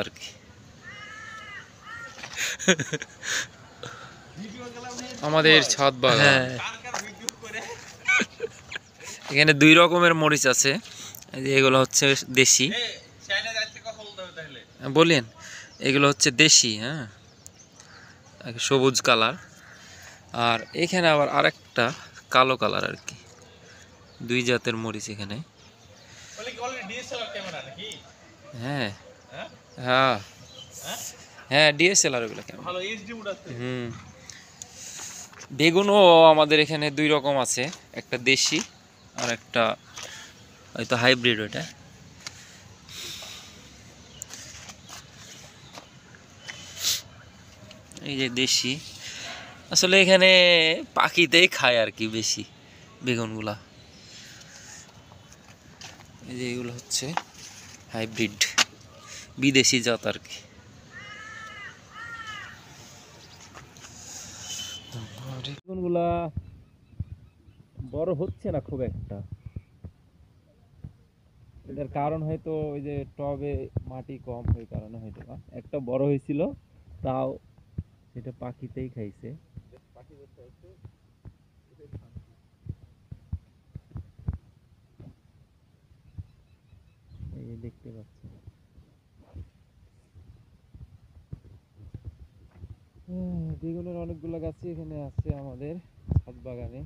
আর কি। আমাদের ছাদ বাগান, এখানে 2 রকমের মরিচ আছে। এগুলো হচ্ছে দেশি, বলেন এগুলো হচ্ছে দেশি, হ্যাঁ, সবুজ কালার। আর এখানে আবার আরেকটা কালো কালার আর কি, 2 জাতের মরিচ এখানে। হ্যাঁ হ্যাঁ হ্যাঁ, ডিএসএলআর ওগুলো কেমন। বেগুনও আমাদের এখানে 2 রকম আছে, একটা দেশি আর একটা হয়তো হাইব্রিড। ওটা এই যে দেশি, আসলে এখানে পাখিতেই খায় আর কি বেশি বেগুনগুলা। এই যে এগুলো হচ্ছে হাইব্রিড, বিদেশি জাত আর কি। বেগুনগুলা বড় হচ্ছে না খুব একটা, এটার কারণ হয়তো ওই যে টবে মাটি কম, ওই কারণে হয়তো বা। একটা বড় হয়েছিল, তাও সেটা পাখিতেই খাইছে। এই দেখতে পাচ্ছি বেগুনের অনেকগুলো গাছই এখানে আছে আমাদের ছাদ বাগানে।